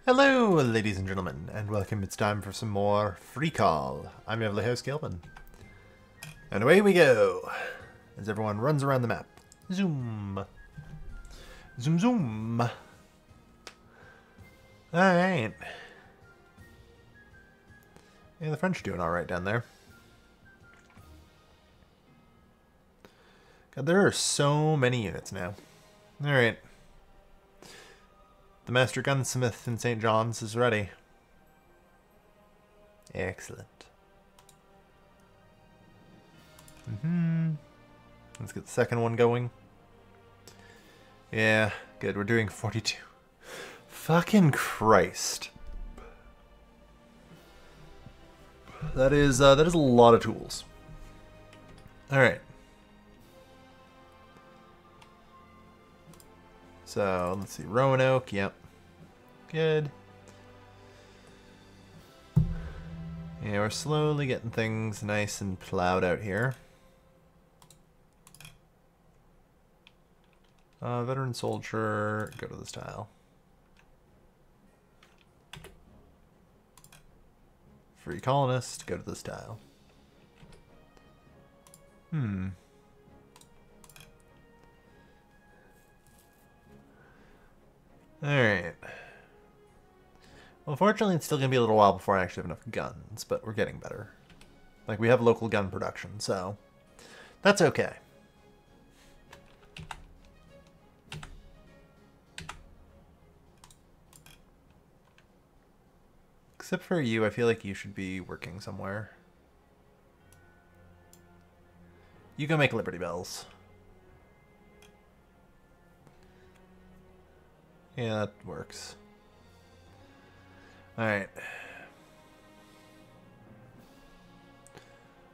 Hello, ladies and gentlemen, and welcome. It's time for some more FreeCol. I'm your host, Gilman. And away we go, as everyone runs around the map. Zoom. Zoom, zoom. Alright. Yeah, the French doing alright down there. God, there are so many units now. Alright. The Master Gunsmith in St. John's is ready. Excellent. Let's get the second one going. Yeah, good. We're doing 42. Fucking Christ. That is a lot of tools. All right. So, let's see. Roanoke, yep. Good. Yeah, we're slowly getting things nice and plowed out here. Veteran soldier, go to this tile. Free colonist, go to this tile. Alright. Well, unfortunately, it's still going to be a little while before I actually have enough guns, but we're getting better. Like, we have local gun production, so that's okay. Except for you, I feel like you should be working somewhere. You go make Liberty Bells. Yeah, that works. Alright.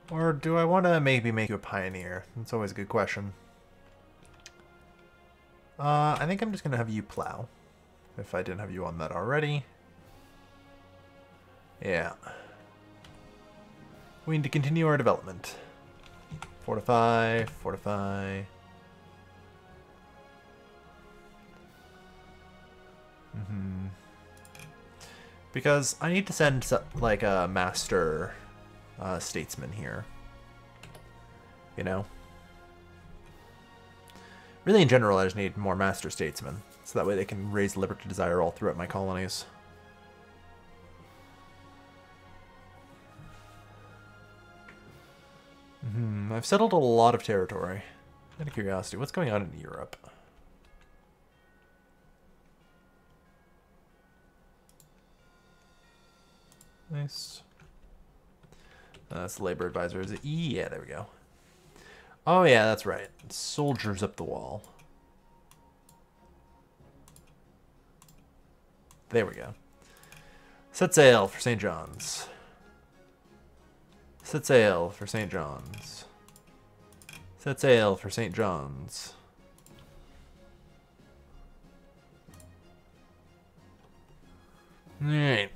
Or do I want to maybe make you a pioneer? That's always a good question. I think I'm just going to have you plow. If I didn't have you on that already. Yeah. We need to continue our development. Fortify, fortify. Because I need to send like a master statesman here. You know? Really in general I just need more master statesmen. So that way they can raise liberty desire all throughout my colonies. I've settled a lot of territory. Out of curiosity, what's going on in Europe? Nice. That's the labor advisor. Is it E? Yeah, there we go. Oh yeah, that's right. Soldiers up the wall. There we go. Set sail for St. John's. Set sail for St. John's. Set sail for St. John's. Alright.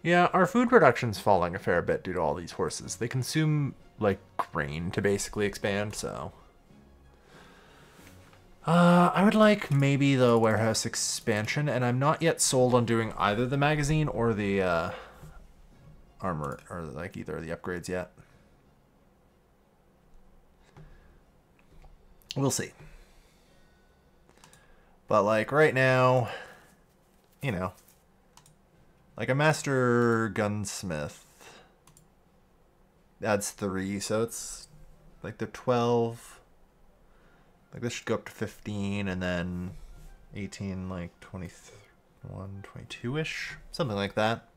Yeah, our food production's falling a fair bit due to all these horses. They consume, like, grain to basically expand, so... I would like maybe the warehouse expansion, and I'm not yet sold on doing either the magazine or the, armor, or, like, either of the upgrades yet. We'll see. But, like, right now, you know, like a master gunsmith adds 3, so it's like they're 12. Like this should go up to 15 and then 18, like 21, 22-ish, something like that.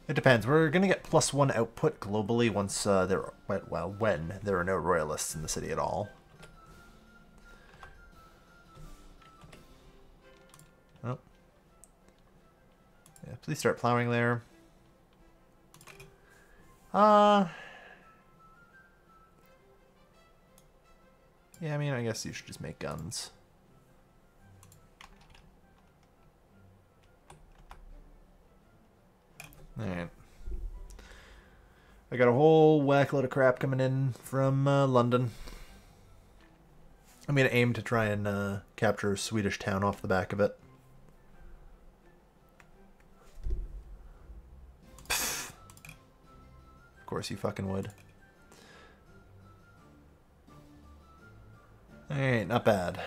It depends. We're going to get +1 output globally once when there are no royalists in the city at all. Oh. Yeah, please start plowing there. Yeah, I mean, I guess you should just make guns. Alright. I got a whole whack load of crap coming in from London. I'm going to aim to try and capture a Swedish town off the back of it. course you fucking would. Alright, not bad.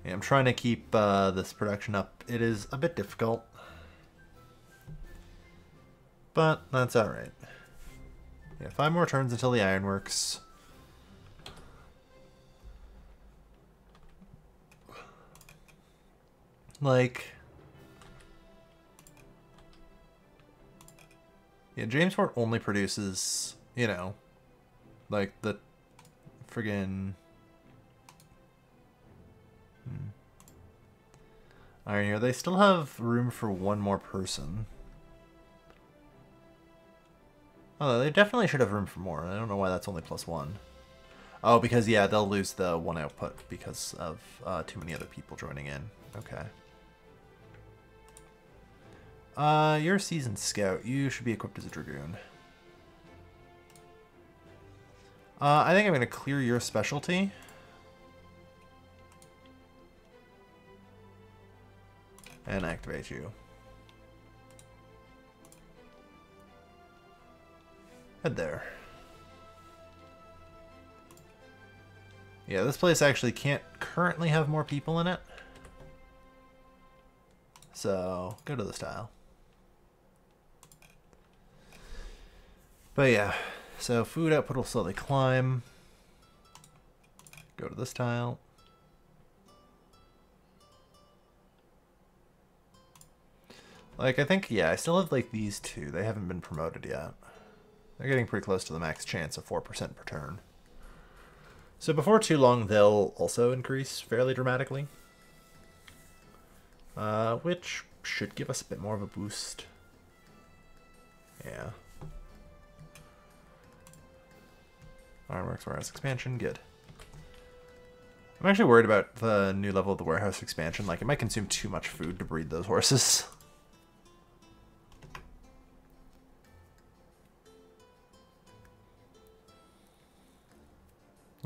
Yeah, I'm trying to keep this production up. It is a bit difficult. But that's alright. Yeah, 5 more turns until the ironworks. Like... Yeah, Jamesport only produces, you know, like the friggin' iron here. They still have room for 1 more person. Oh, they definitely should have room for more. I don't know why that's only +1. Oh, because, yeah, they'll lose the 1 output because of too many other people joining in. Okay. You're a seasoned scout. You should be equipped as a dragoon. I think I'm going to clear your specialty. And activate you. Head there. Yeah, this place actually can't currently have more people in it. So, go to this tile. But yeah, so food output will slowly climb. Go to this tile. Like, I think, yeah, I still have, like, these 2. They haven't been promoted yet. They're getting pretty close to the max chance of 4% per turn. So before too long, they'll also increase fairly dramatically. Which should give us a bit more of a boost. Yeah. Ironworks warehouse expansion, good. I'm actually worried about the new level of the warehouse expansion. Like, it might consume too much food to breed those horses.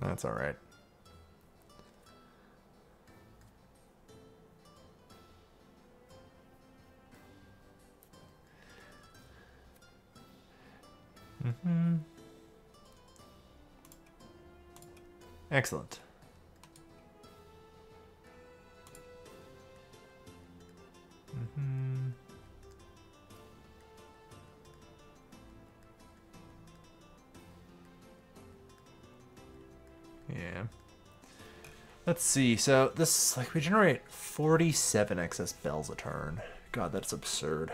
That's alright. Excellent. Yeah. Let's see. So this, like, we generate 47 excess bells a turn. God, that's absurd.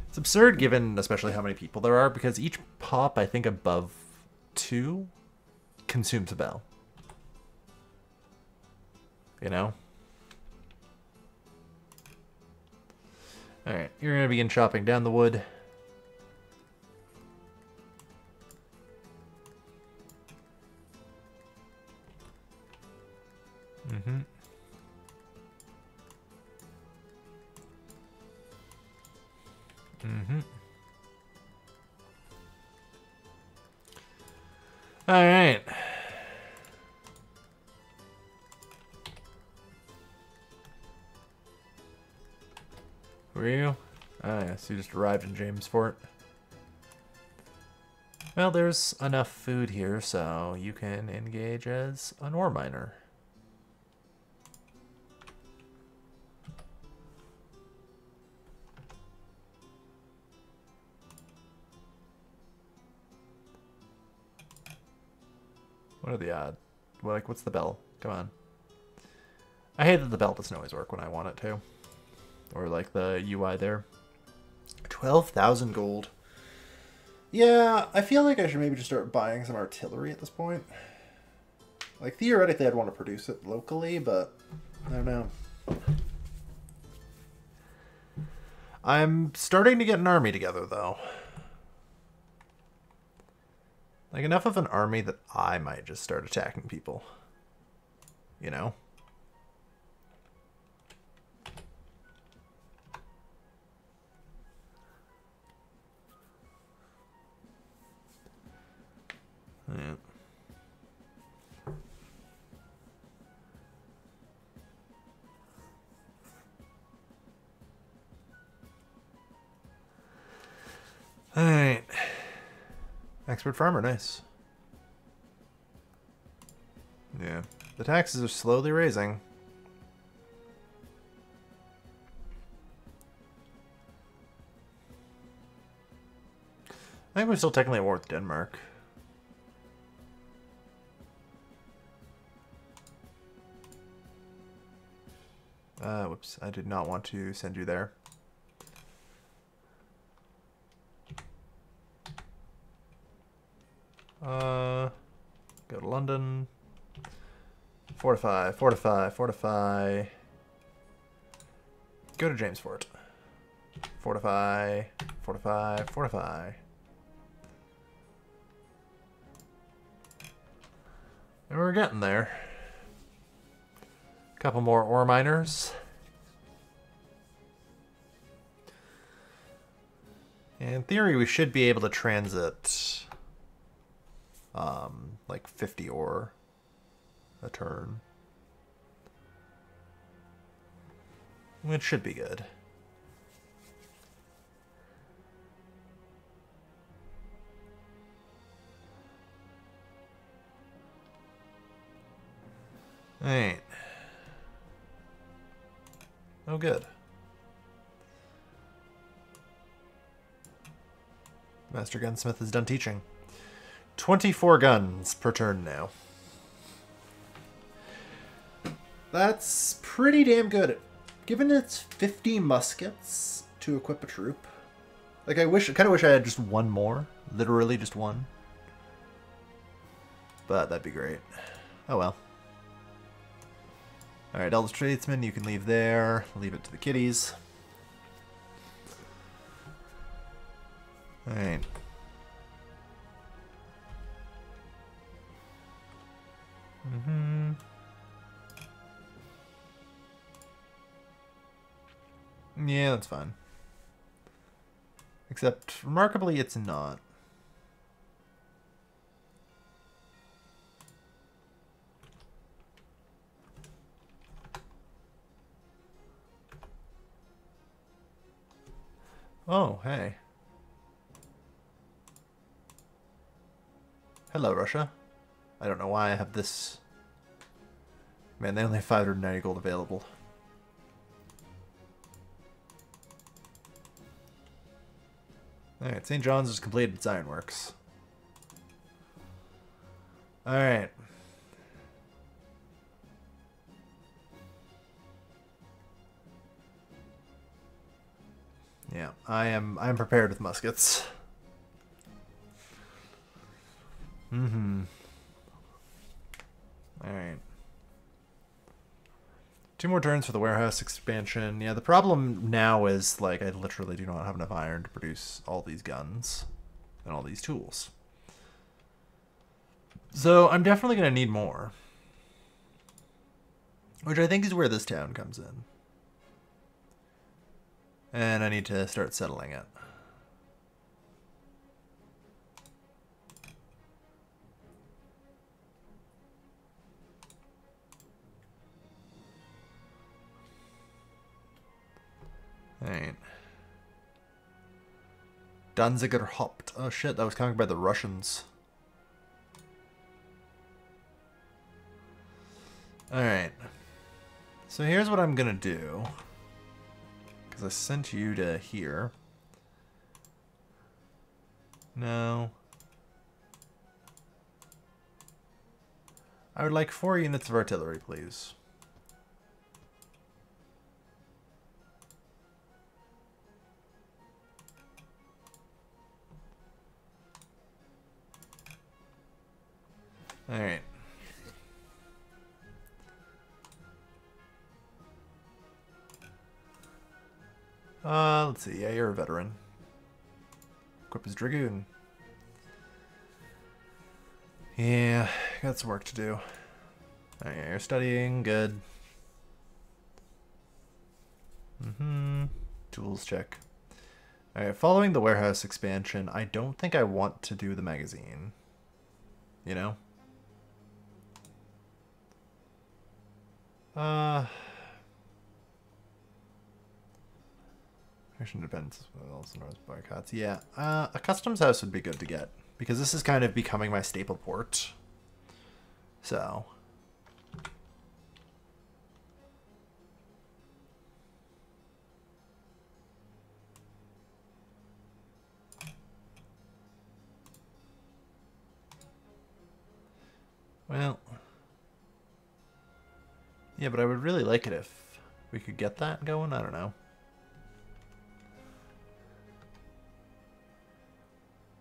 It's absurd given especially how many people there are, because each pop, I think, above 2 consumes a bell. You know? Alright, you're going to begin chopping down the wood. All right. Who are you? Ah, yes, you just arrived in Jamesport. Well, there's enough food here, so you can engage as an ore miner. What are the odds? Like, what's the bell? Come on. I hate that the bell doesn't always work when I want it to. Or, like, the UI there. 12,000 gold. Yeah, I feel like I should maybe just start buying some artillery at this point. Like, theoretically, I'd want to produce it locally, but I don't know. I'm starting to get an army together, though. Like, enough of an army that I might just start attacking people. You know? Yeah. Alright. Expert farmer, nice. Yeah. The taxes are slowly raising. I think we're still technically at war with Denmark. Whoops. I did not want to send you there. Go to London. Fortify, fortify, fortify. Go to Jamesport. Fortify, fortify, fortify. And we're getting there. A couple more ore miners. In theory, we should be able to transit like 50 ore a turn. Which should be good. Alright. Oh, good. Master Gunsmith is done teaching. 24 guns per turn now. That's pretty damn good. Given it's 50 muskets to equip a troop. Like, I kind of wish I had just one more. Literally just one. But that'd be great. Oh well. Alright, Eldest Tradesman, you can leave there. Leave it to the kiddies. Alright. Yeah, that's fine. Except, remarkably, it's not. Oh, hey. Hello, Russia. I don't know why I have this. Man, they only have 590 gold available. Alright, St. John's has completed its ironworks. Alright. Yeah, I'm prepared with muskets. Alright. 2 more turns for the warehouse expansion. Yeah, the problem now is, like, I literally do not have enough iron to produce all these guns and all these tools. So I'm definitely going to need more. Which I think is where this town comes in. And I need to start settling it. Alright. Danziger Haupt. Oh shit, that was conquered by the Russians. Alright. So here's what I'm gonna do. Because I sent you to here. No. I would like 4 units of artillery, please. Alright. Let's see. Yeah, you're a veteran. Equip his Dragoon. Yeah, got some work to do. Alright, yeah, you're studying. Good. Tools check. Alright, following the warehouse expansion, I don't think I want to do the magazine. You know? Mission depends. Also known as boycotts. Yeah, a customs house would be good to get because this is kind of becoming my staple port. So. Well. Yeah, but I would really like it if we could get that going. I don't know.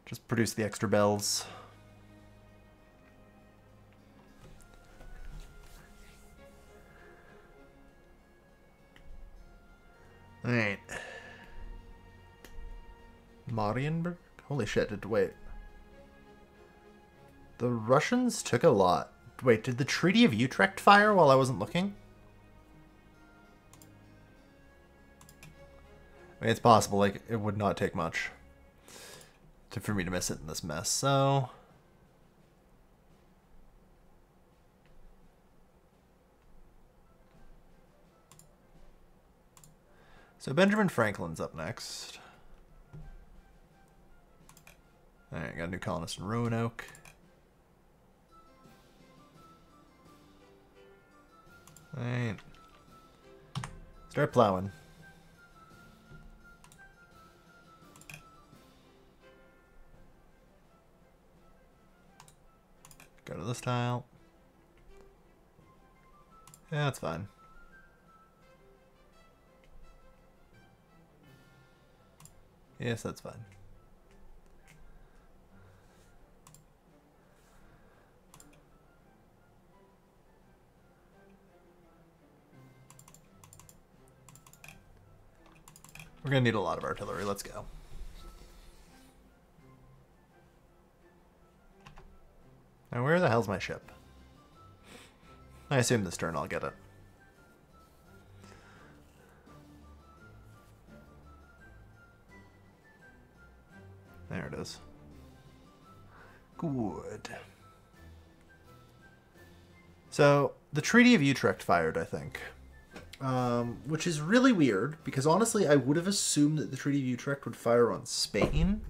Just produce the extra bells. Alright. Marienburg? Holy shit, wait. The Russians took a lot. Wait, did the Treaty of Utrecht fire while I wasn't looking? I mean, it's possible, like, it would not take much for me to miss it in this mess, so... So Benjamin Franklin's up next. Alright, got a new colonist in Roanoke. Alright. Start plowing. Go to this tile. Yeah, that's fine. Yes, that's fine. We're gonna need a lot of artillery. Let's go. Now, where the hell's my ship? I assume this turn I'll get it. There it is. Good. So, the Treaty of Utrecht fired, I think. Which is really weird, because honestly, I would have assumed that the Treaty of Utrecht would fire on Spain.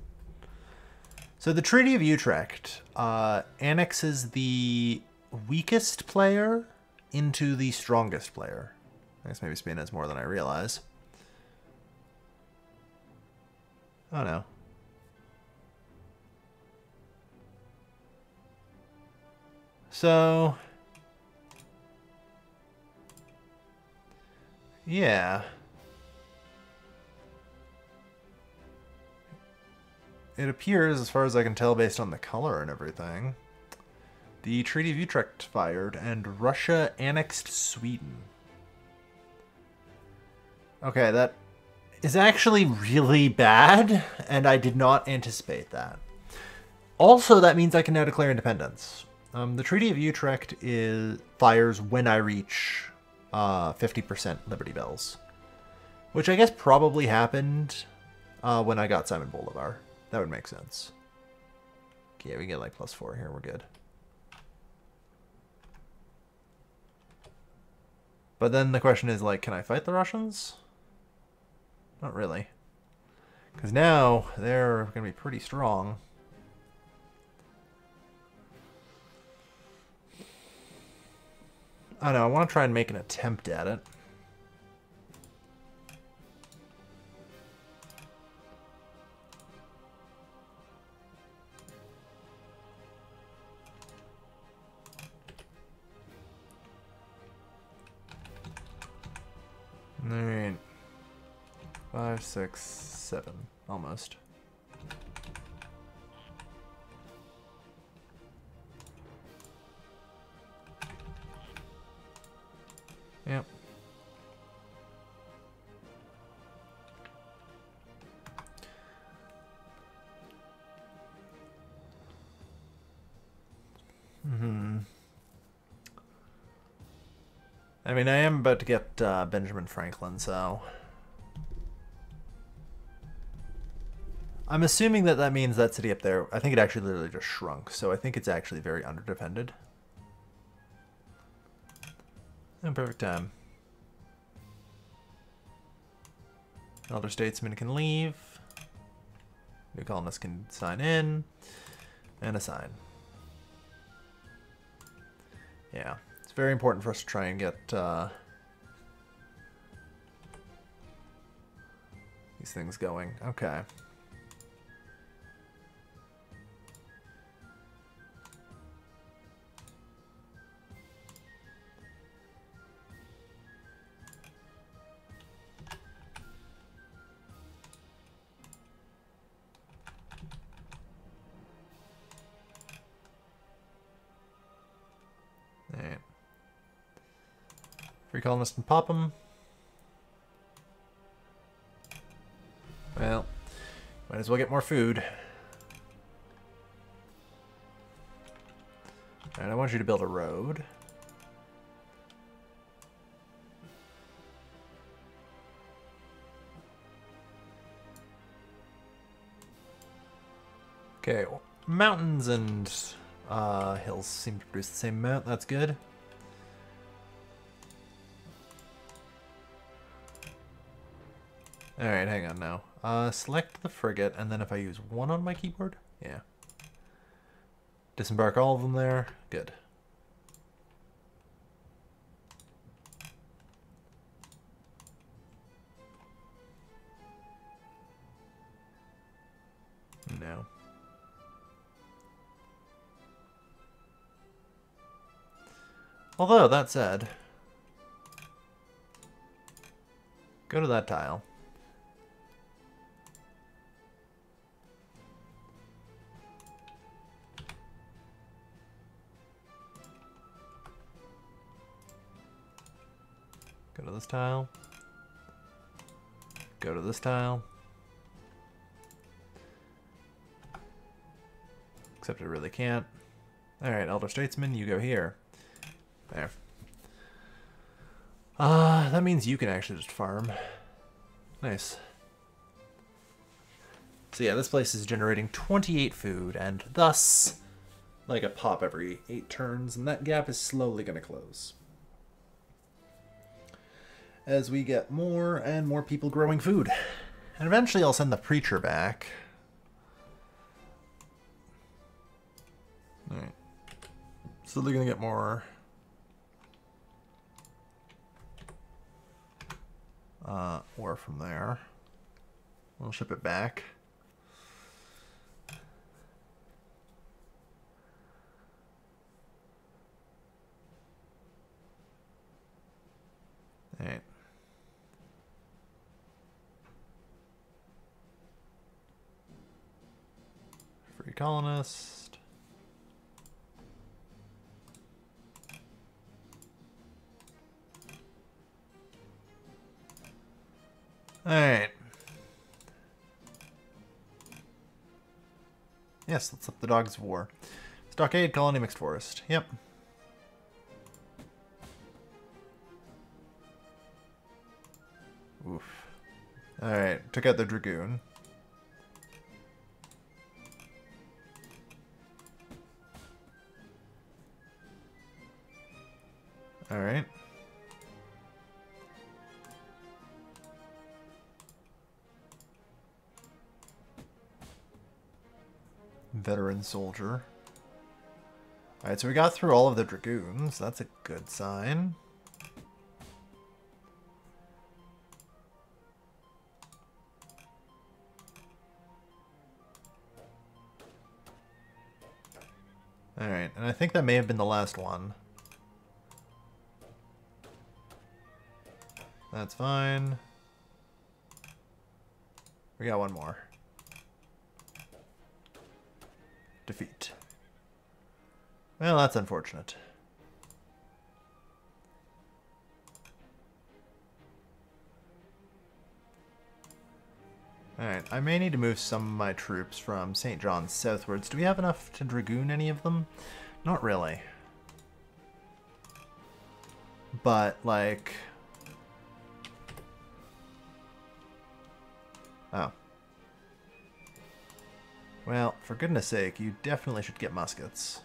So the Treaty of Utrecht annexes the weakest player into the strongest player. I guess maybe Spain has more than I realize. Oh no. So... yeah. It appears, as far as I can tell based on the color and everything, the Treaty of Utrecht fired and Russia annexed Sweden. Okay, that is actually really bad, and I did not anticipate that. Also, that means I can now declare independence. The Treaty of Utrecht fires when I reach 50% Liberty Bells, which I guess probably happened when I got Simon Bolivar. That would make sense. Okay, we get like +4 here. We're good. But then the question is, like, can I fight the Russians? Not really. Because now they're going to be pretty strong. I don't know. I want to try and make an attempt at it. Alright. 5, 6, 7. Almost. Yep. I mean, I am about to get Benjamin Franklin, so... I'm assuming that that means that city up there, I think it actually literally just shrunk, so I think it's actually very underdefended. In perfect time. Elder statesman can leave. New colonist can sign in. And assign. Yeah. It's very important for us to try and get these things going. Okay. Alright. Free colonist and pop them. Well, might as well get more food. Alright, I want you to build a road. Okay, well, mountains and hills seem to produce the same amount. That's good. Alright, hang on now. Select the frigate, and then if I use one on my keyboard? Yeah. Disembark all of them there. Good. No. Although, that said, go to that tile. Go to this tile. Go to this tile. Except I really can't. Alright, Elder Statesman, you go here. There. That means you can actually just farm. Nice. So yeah, this place is generating 28 food, and thus, like a pop every 8 turns, and that gap is slowly going to close. As we get more and more people growing food. And eventually I'll send the preacher back. Alright. So they're going to get more... ore from there. We'll ship it back. Alright. Free colonist. Alright. Yes, let's up the Dogs of War. Stockade, colony, mixed forest. Yep. Oof. Alright, took out the Dragoon. Alright. Veteran soldier. Alright, so we got through all of the Dragoons. That's a good sign. Alright, and I think that may have been the last one. That's fine. We got one more. Defeat. Well, that's unfortunate. Alright, I may need to move some of my troops from St. John's southwards. Do we have enough to dragoon any of them? Not really. But, like... Oh. Well, for goodness sake, you definitely should get muskets.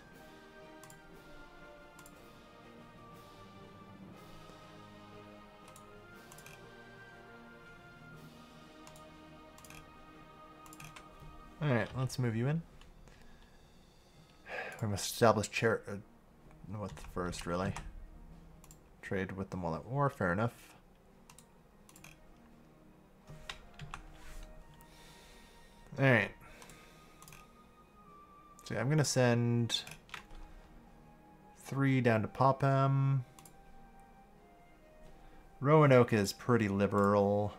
Alright, let's move you in. We must establish what first, really? Trade with them while at war, fair enough. Alright. So yeah, I'm gonna send 3 down to Popham. Roanoke is pretty liberal.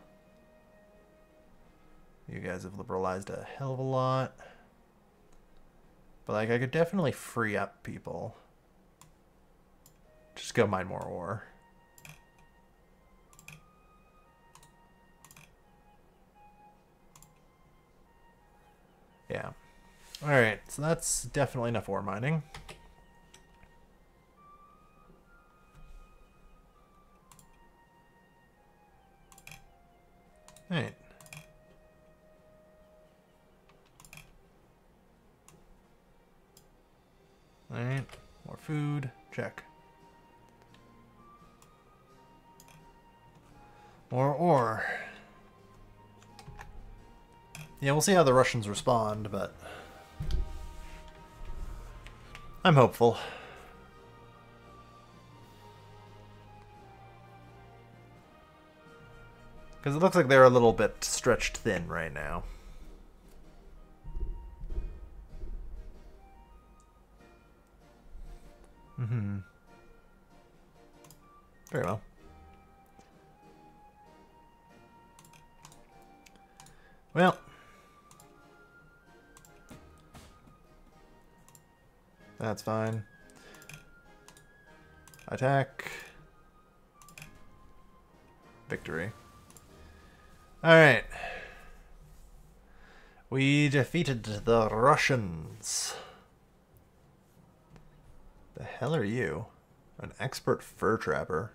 You guys have liberalized a hell of a lot. But, like, I could definitely free up people. Just go mine more ore. Yeah. Alright, so that's definitely enough ore mining. Alright. Alright, more food, check. More ore. Yeah, we'll see how the Russians respond, but I'm hopeful. Because it looks like they're a little bit stretched thin right now. Mm-hmm. Very well. Well. That's fine. Attack. Victory. Alright. We defeated the Russians. The hell are you? An expert fur trapper.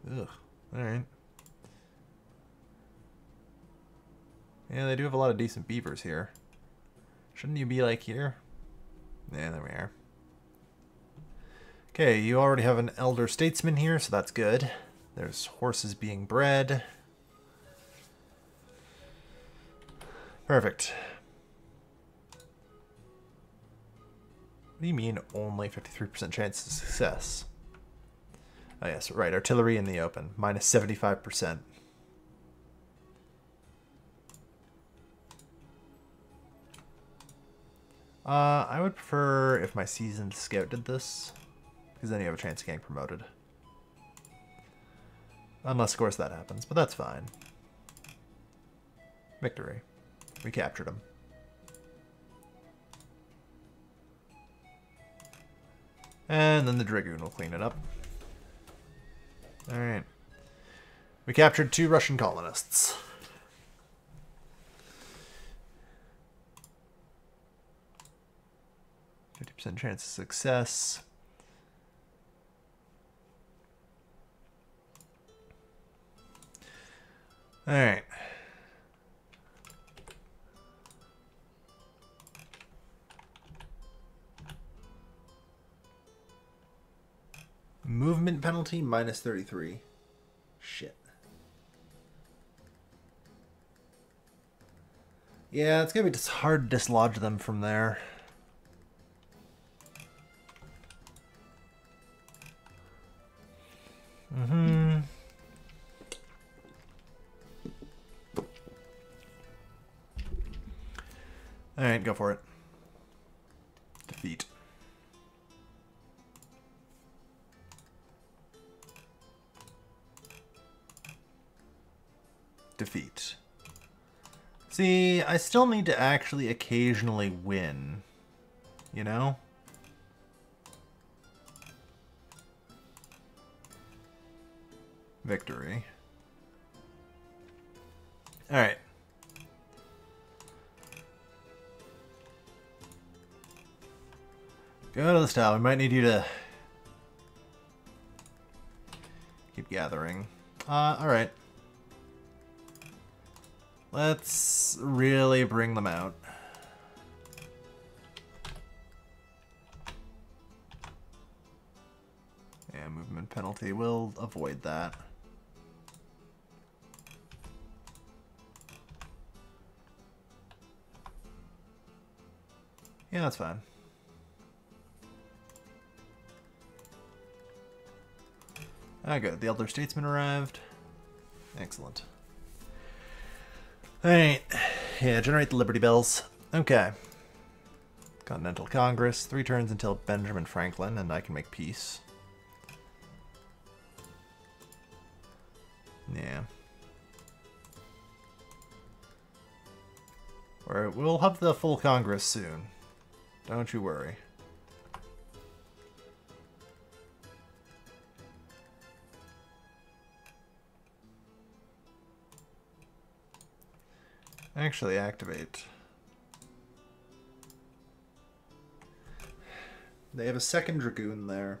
Ugh. Alright. Yeah, they do have a lot of decent beavers here. Shouldn't you be like here? Yeah, there we are. Okay, you already have an elder statesman here, so that's good. There's horses being bred. Perfect. What do you mean only 53% chance of success? Oh yes, right, artillery in the open. Minus 75%. I would prefer if my seasoned scout did this, because then you have a chance of getting promoted. Unless, of course, that happens, but that's fine. Victory. We captured him. And then the Dragoon will clean it up. Alright. We captured 2 Russian colonists. %50 chance of success. Alright. Movement penalty minus 33. Shit. Yeah, it's gonna be just hard to dislodge them from there. Mm-hmm. Alright, go for it. Defeat. Defeat. See, I still need to actually occasionally win. You know? Victory. Alright. Go to the style. We might need you to keep gathering. Alright. Let's really bring them out. Yeah, movement penalty. We'll avoid that. Yeah, that's fine. Ah, good. The Elder Statesman arrived. Excellent. Alright. Yeah, generate the Liberty Bells. Okay. Continental Congress. 3 turns until Benjamin Franklin, and I can make peace. Yeah. We'll have the full Congress soon. Don't you worry. Actually, activate. They have a second Dragoon there.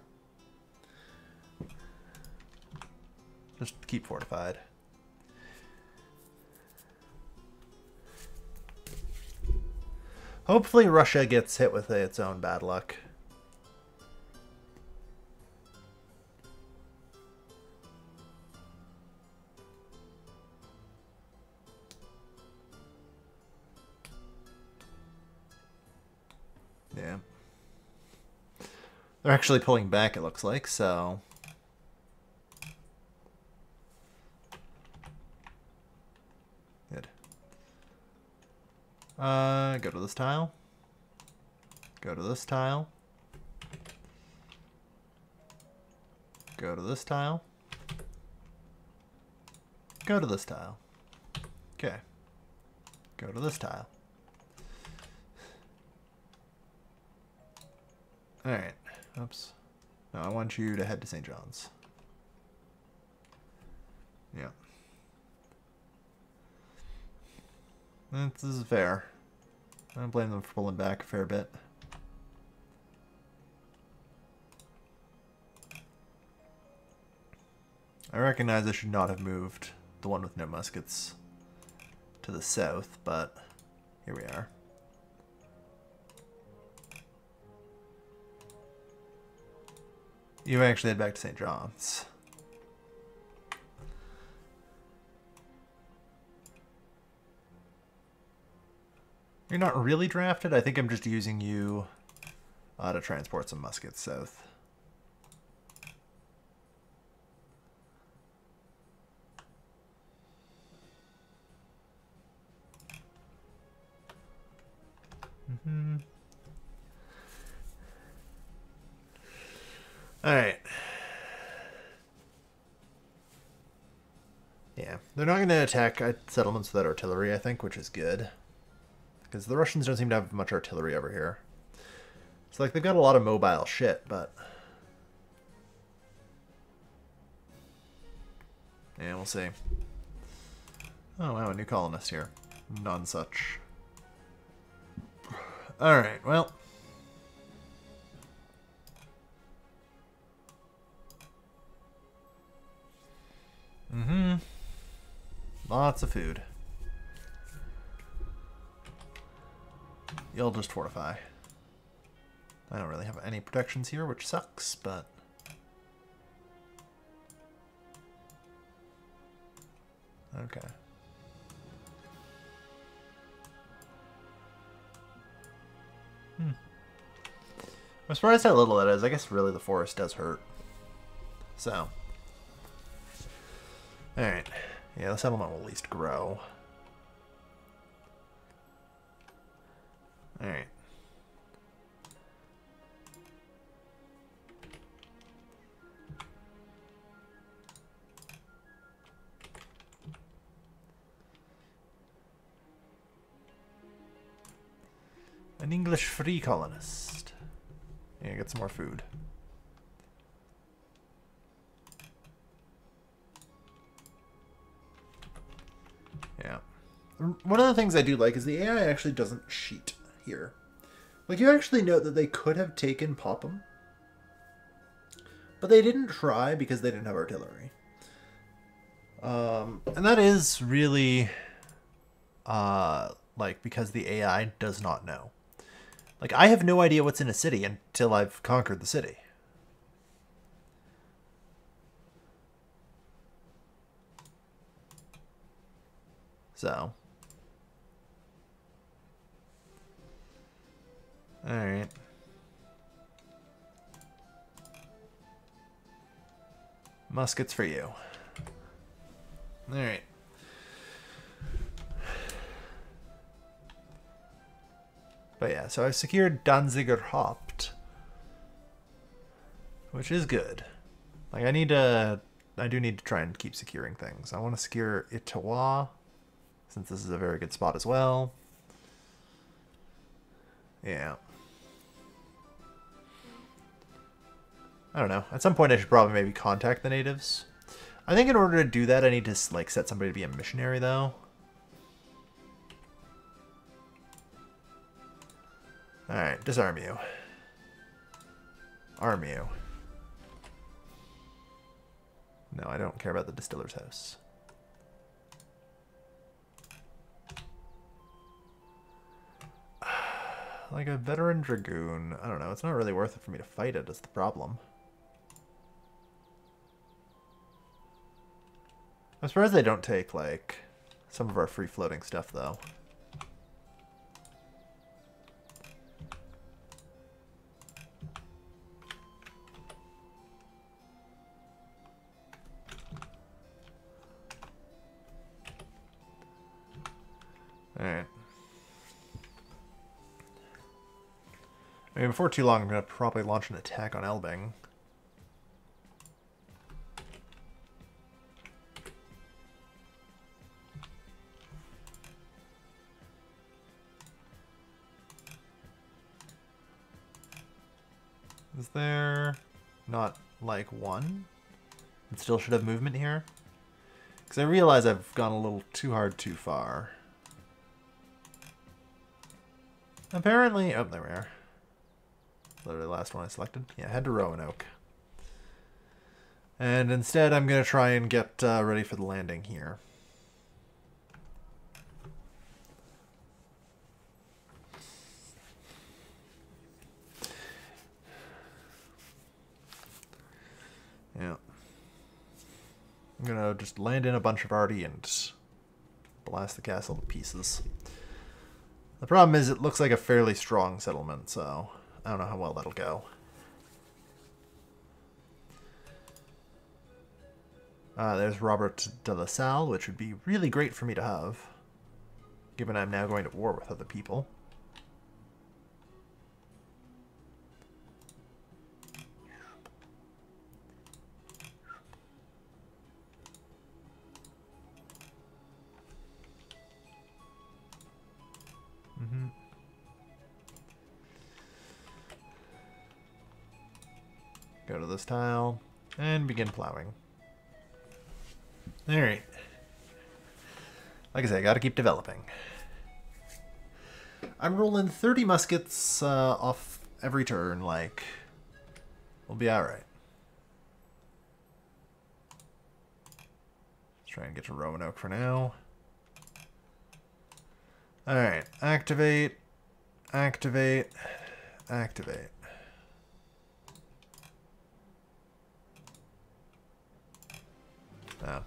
Just keep fortified. Hopefully Russia gets hit with its own bad luck. Yeah. They're actually pulling back, it looks like, so... Good. Go to this tile. Go to this tile. Go to this tile. Go to this tile. Okay. Go to this tile. Alright. Oops. No, I want you to head to St. John's. Yeah. This is fair. I don't blame them for pulling back a fair bit. I recognize I should not have moved the one with no muskets to the south, but here we are. You actually head back to St. John's. You're not really drafted. I think I'm just using you to transport some muskets south. All right. Yeah, they're not going to attack settlements without artillery, I think, which is good. Because the Russians don't seem to have much artillery over here. It's like they've got a lot of mobile shit, but... yeah, we'll see. Oh, wow, a new colonist here. None such. Alright, well... Lots of food. You'll just fortify. I don't really have any protections here, which sucks, but... okay. I'm surprised how little it is. I guess really the forest does hurt. So. Alright. Yeah, the settlement will at least grow. Alright. An English free colonist. Yeah, get some more food. Yeah. One of the things I do like is the AI actually doesn't cheat here. Like, you actually note that they could have taken Popham, but they didn't try because they didn't have artillery. And that is really, like, because the AI does not know. Like, I have no idea what's in a city until I've conquered the city. So. Alright. Muskets for you. Alright. But yeah, so I've secured Danziger Haupt, which is good. Like, I do need to try and keep securing things. I want to secure Itawa, since this is a very good spot as well. Yeah. I don't know. At some point I should probably maybe contact the natives. I think in order to do that I need to like set somebody to be a missionary though. Alright, disarm you. Arm you. No, I don't care about the distiller's house. Like a veteran dragoon. I don't know, it's not really worth it for me to fight it, is the problem. I'm surprised they don't take, like, some of our free-floating stuff, though. Alright. I mean, before too long, I'm going to probably launch an attack on Elbing. Is there not, like, one? It still should have movement here? Because I realize I've gone a little too hard too far. Apparently... Oh, there we are. Literally the last one I selected. Yeah, head to Roanoke. And instead I'm going to try and get ready for the landing here. Yeah. I'm going to just land in a bunch of arty and blast the castle to pieces. The problem is it looks like a fairly strong settlement, so I don't know how well that'll go. There's Robert de La Salle, which would be really great for me to have, given I'm now going to war with other people. Go to this tile and begin plowing. Alright. Like I say, I gotta keep developing. I'm rolling 30 muskets off every turn, like, we'll be alright. Let's try and get to Roanoke for now. Alright, activate, activate, activate. Oh.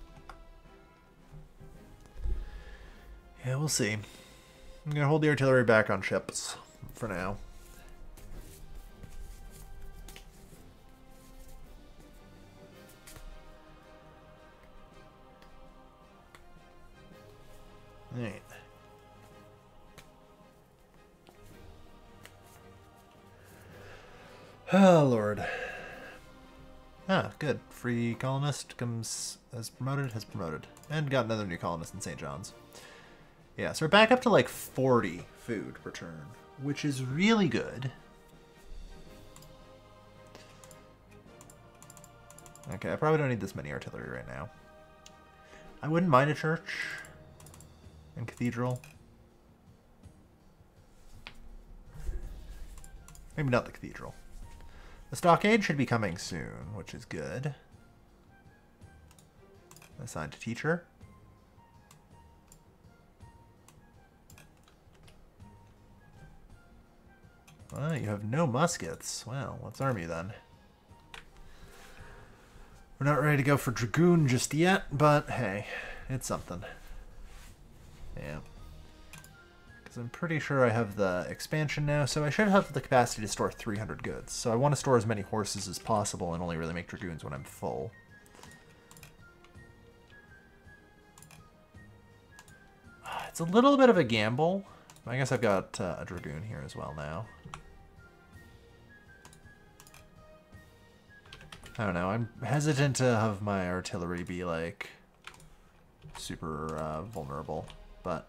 Yeah, we'll see. I'm going to hold the artillery back on ships for now. Alright. Oh, Lord. Ah, good. Free colonist has promoted. And got another new colonist in St. John's. Yeah, so we're back up to like 40 food per turn, which is really good. Okay, I probably don't need this many artillery right now. I wouldn't mind a church and cathedral. Maybe not the cathedral. The stockade should be coming soon, which is good. Assigned to teacher. Well, you have no muskets. Well, let's arm you then. We're not ready to go for dragoon just yet, but hey, it's something. Yeah. Because I'm pretty sure I have the expansion now, so I should have the capacity to store 300 goods. So I want to store as many horses as possible and only really make dragoons when I'm full. It's a little bit of a gamble. I guess I've got a dragoon here as well now. I don't know. I'm hesitant to have my artillery be, like, super vulnerable, but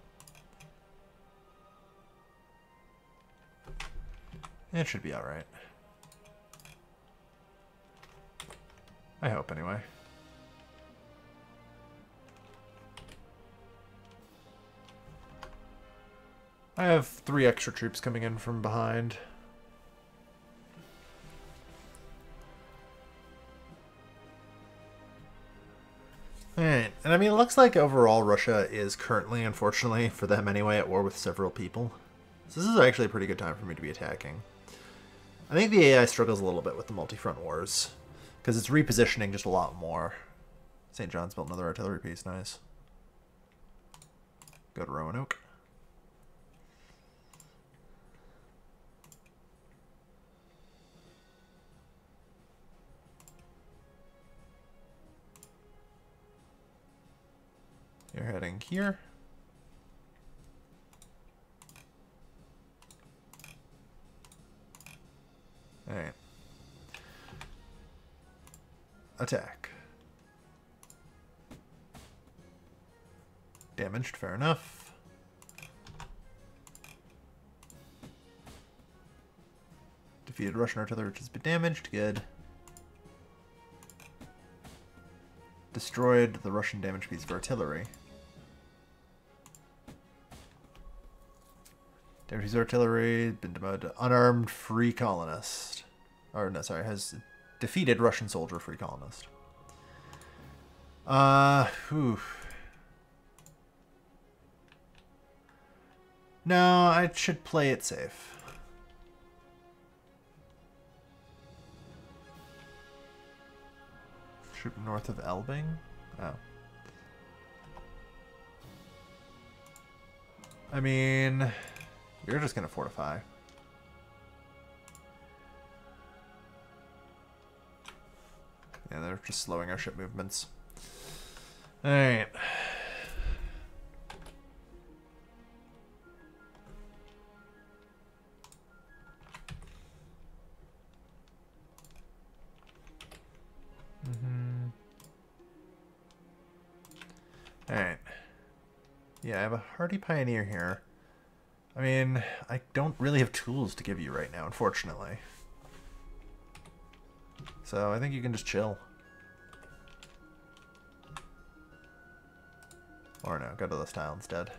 it should be alright. I hope, anyway. I have 3 extra troops coming in from behind. Alright, and I mean, it looks like overall Russia is currently, unfortunately, for them anyway, at war with several people. So this is actually a pretty good time for me to be attacking. I think the AI struggles a little bit with the multi-front wars, because it's repositioning just a lot more. St. John's built another artillery piece, nice. Go to Roanoke. You're heading here. Alright. Attack. Damaged, fair enough. Defeated Russian artillery which has been damaged, good. Destroyed the Russian damaged piece of artillery. Damaged piece of artillery, been demoted to unarmed free colonist. Or no, sorry, has defeated Russian soldier free colonist. Whew. No, I should play it safe. Troop north of Elbing? Oh. I mean, you're just gonna fortify. Yeah, they're just slowing our ship movements. Alright. Alright. Yeah, I have a hardy pioneer here. I mean, I don't really have tools to give you right now, unfortunately. So I think you can just chill. Or no, go to this tile instead.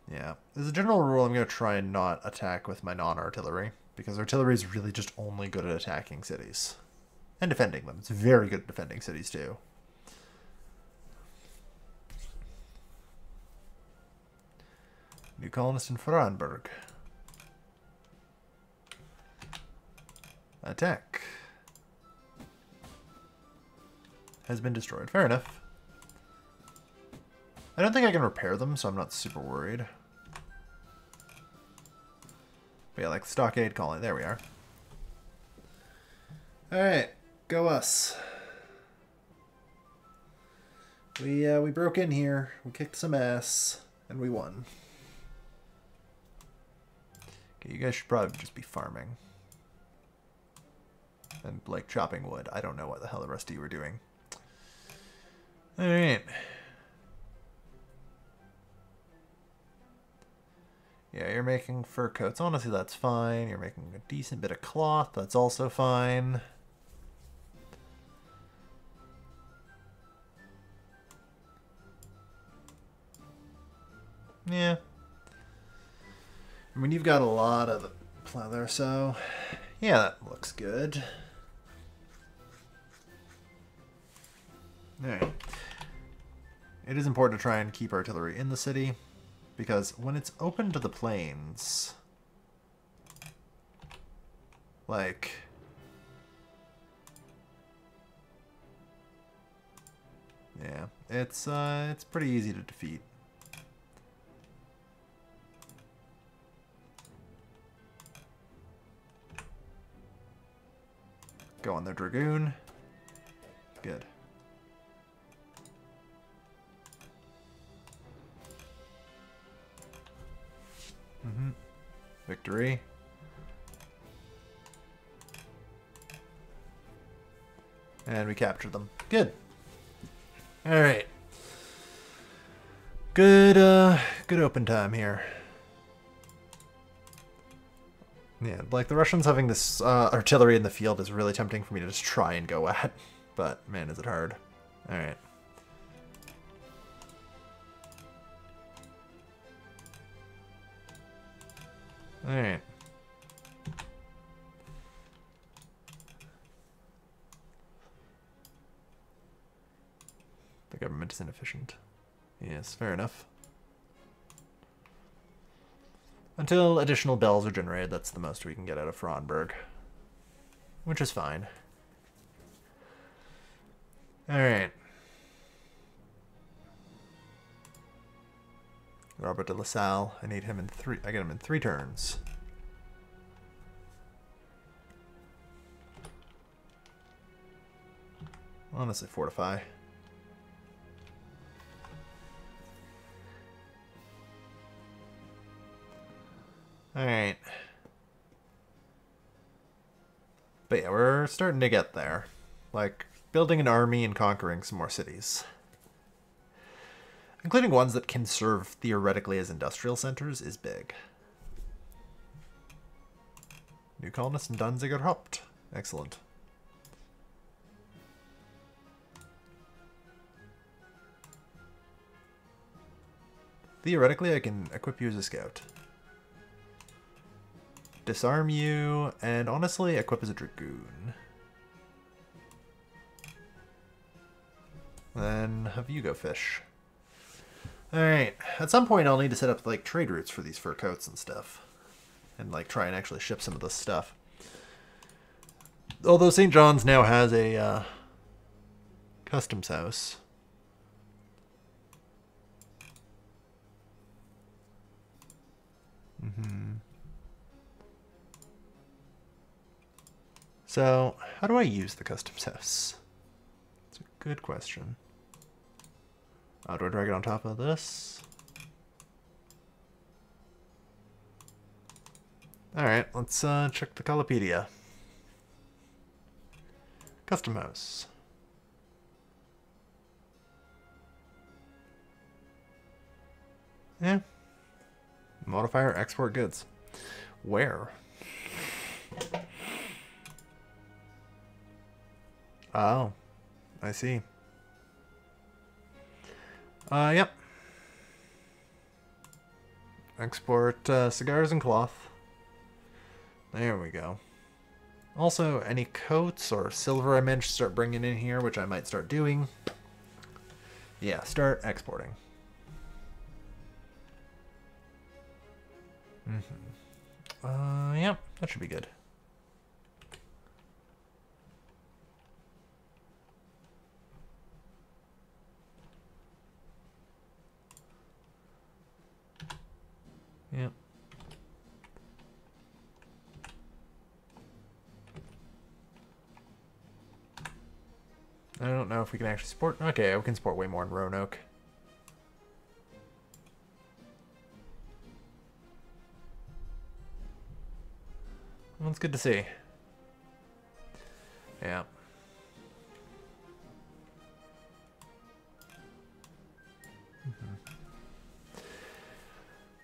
Yeah. As a general rule, I'm going to try and not attack with my non-artillery, because artillery is really just only good at attacking cities. And defending them. It's very good at defending cities, too. New colonist in Frankenberg. Attack. Has been destroyed. Fair enough. I don't think I can repair them, so I'm not super worried. But yeah, like stockade colony. There we are. Alright. Go us. We broke in here. We kicked some ass. And we won. Okay, you guys should probably just be farming. And, like, chopping wood. I don't know what the hell the rest of you were doing. Alright. Yeah, you're making fur coats. Honestly, that's fine. You're making a decent bit of cloth. That's also fine. Yeah. I mean, you've got a lot of pleather, so yeah, that looks good. Alright. It is important to try and keep artillery in the city, because when it's open to the plains, like, Yeah, it's pretty easy to defeat. Go on their Dragoon. Good. Victory. And we captured them. Good. Alright. Good, good open time here. Yeah, like the Russians having this artillery in the field is really tempting for me to just try and go at. But, man, is it hard. Alright. Alright. The government is inefficient. Yes, fair enough. Until additional bells are generated, that's the most we can get out of Frauenberg. Which is fine. Alright. Robert de La Salle. I need him in 3. I get him in 3 turns. Honestly, fortify. Alright. But yeah, we're starting to get there. Like, building an army and conquering some more cities. Including ones that can serve theoretically as industrial centers is big. New colonists in Danziger Haupt. Excellent. Theoretically, I can equip you as a scout. Disarm you, and honestly, equip as a dragoon. Then have you go fish. Alright, at some point I'll need to set up like trade routes for these fur coats and stuff. And like try and actually ship some of this stuff. Although St. John's now has a customs house. So, how do I use the customs house? It's a good question. Do I drag it on top of this? Alright, let's check the Colopedia. Custom house. Yeah. Modifier export goods. Where? Oh, I see. Yep. Export cigars and cloth. There we go. Also, any coats or silver I managed to start bringing in here, which I might start doing. Yeah, start exporting. Yep, that should be good. Yep. I don't know if we can actually support... Okay, we can support way more in Roanoke. Well, it's good to see. Yeah.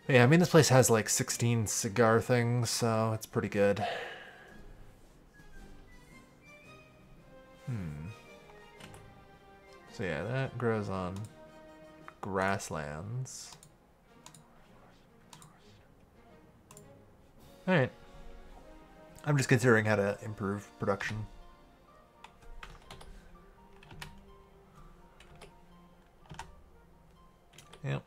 Yeah, I mean, this place has like 16 cigar things, so it's pretty good. So yeah, that grows on grasslands. Alright. I'm just considering how to improve production. Yep.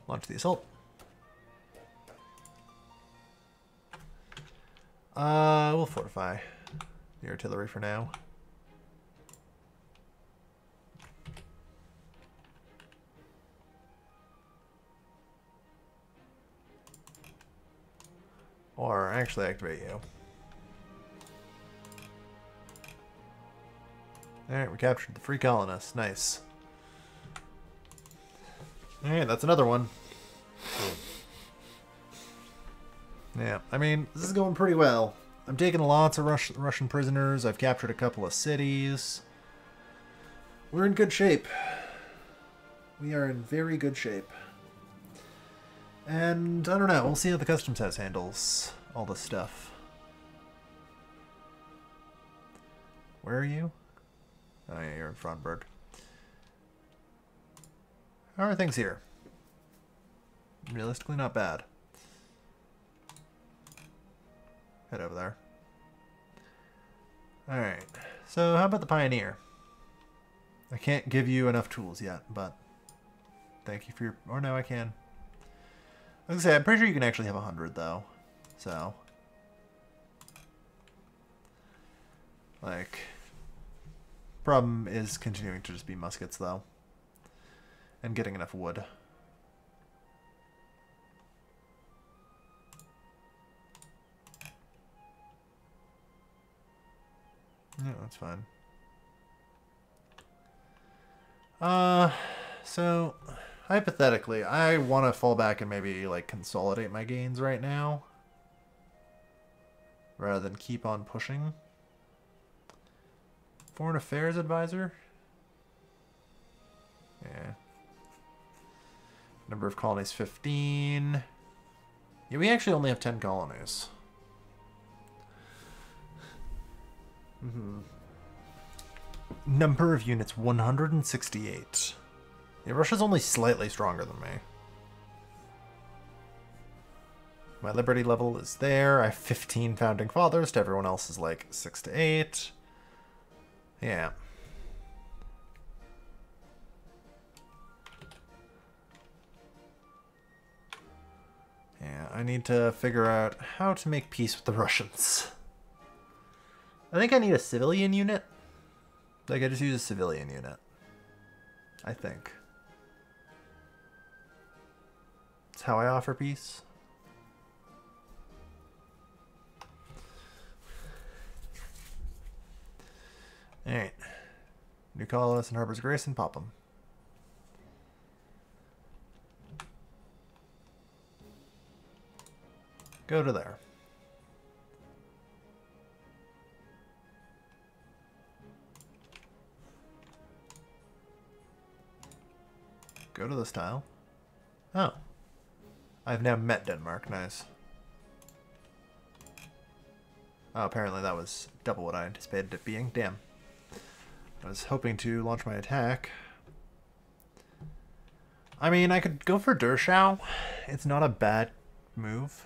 Launch the assault. We'll fortify the artillery for now. Or actually activate you. Alright, we captured the free colonists. Nice. Alright, that's another one. Yeah, I mean, this is going pretty well. I'm taking lots of Russian prisoners. I've captured a couple of cities. We're in good shape. We are in very good shape. And, I don't know, we'll see how the Customs House handles all this stuff. Where are you? Oh yeah, you're in Frauenburg. How are things here? Realistically, not bad. Head over there. Alright, so how about the Pioneer? I can't give you enough tools yet, but thank you for your... Or no, I can. I was gonna say, I'm pretty sure you can actually have 100, though. So... Like... Problem is continuing to just be muskets, though. And getting enough wood. Yeah, that's fine. So, hypothetically, I want to fall back and maybe, like, consolidate my gains right now. Rather than keep on pushing. Foreign Affairs Advisor? Yeah. Number of colonies, 15. Yeah, we actually only have 10 colonies. Number of units, 168. Yeah, Russia's only slightly stronger than me. My liberty level is there. I have 15 founding fathers. To everyone else is like 6 to 8. Yeah. Yeah, I need to figure out how to make peace with the Russians. I think I need a civilian unit. Like, I just use a civilian unit. I think. That's how I offer peace. Alright. New colonists in Harbor's Grace and pop them. Go to there. Go to this tile. Oh. I've now met Denmark. Nice. Oh, apparently that was double what I anticipated it being. Damn. I was hoping to launch my attack. I mean, I could go for Derschau. It's not a bad move.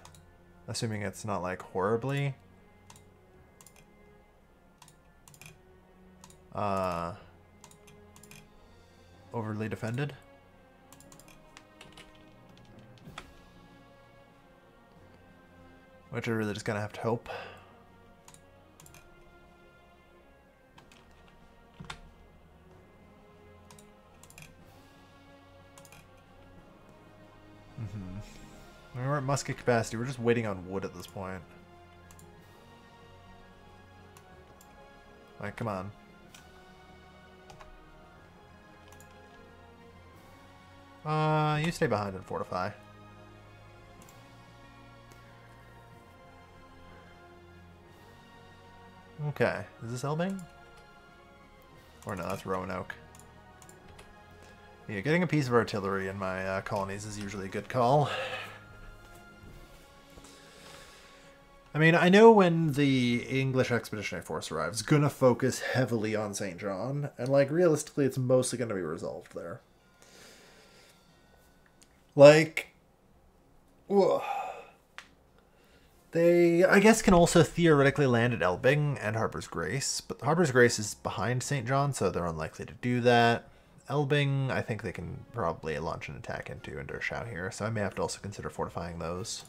Assuming it's not, like, horribly... overly defended. Which I really just gonna have to hope. We're at musket capacity. We're just waiting on wood at this point. Like, come on. You stay behind and fortify. Okay. Is this Elbing? Or no, that's Roanoke. Yeah, getting a piece of artillery in my colonies is usually a good call. I mean, I know when the English Expeditionary Force arrives, it's gonna focus heavily on St. John, and, like, realistically, it's mostly gonna be resolved there. Like, whoa. They, I guess, can also theoretically land at Elbing and Harbor's Grace, but Harbor's Grace is behind St. John, so they're unlikely to do that. Elbing, I think they can probably launch an attack into and Derschau here, so I may have to also consider fortifying those.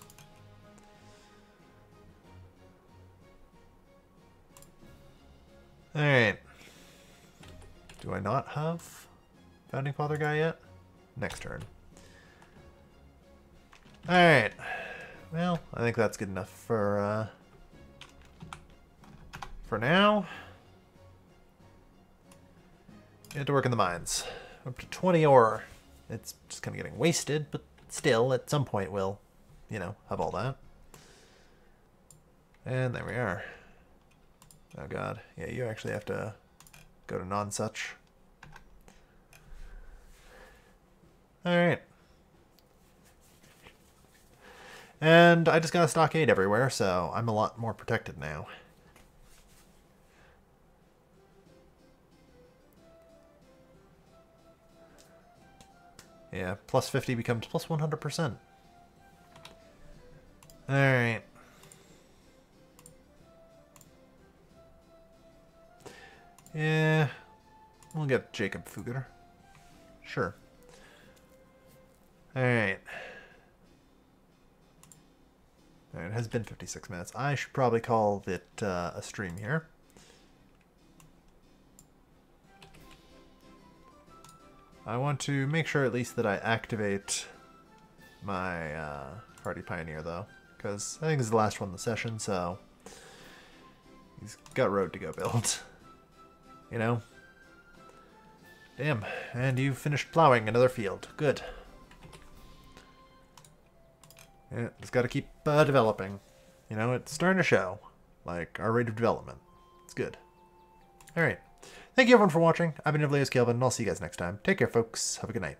Alright. Do I not have Founding Father guy yet? Next turn. Alright. Well, I think that's good enough for now. Get to work in the mines. Up to 20 ore. It's just kind of getting wasted, but still, at some point we'll, you know, have all that. And there we are. Oh god. Yeah, you actually have to go to non-such. Alright. And I just got a stockade everywhere, so I'm a lot more protected now. Yeah, plus 50 becomes plus 100%. Alright. Yeah, we'll get Jacob Fugger. Sure. Alright. Alright, it has been 56 minutes. I should probably call it a stream here. I want to make sure at least that I activate my Hardy Pioneer, though, because I think this is the last one in the session, so he's got road to go build. You know? Damn, and you finished plowing another field. Good. Yeah, just got to keep developing. You know, it's starting to show, like, our rate of development. It's good. Alright. Thank you everyone for watching. I've been Calvin, and I'll see you guys next time. Take care, folks. Have a good night.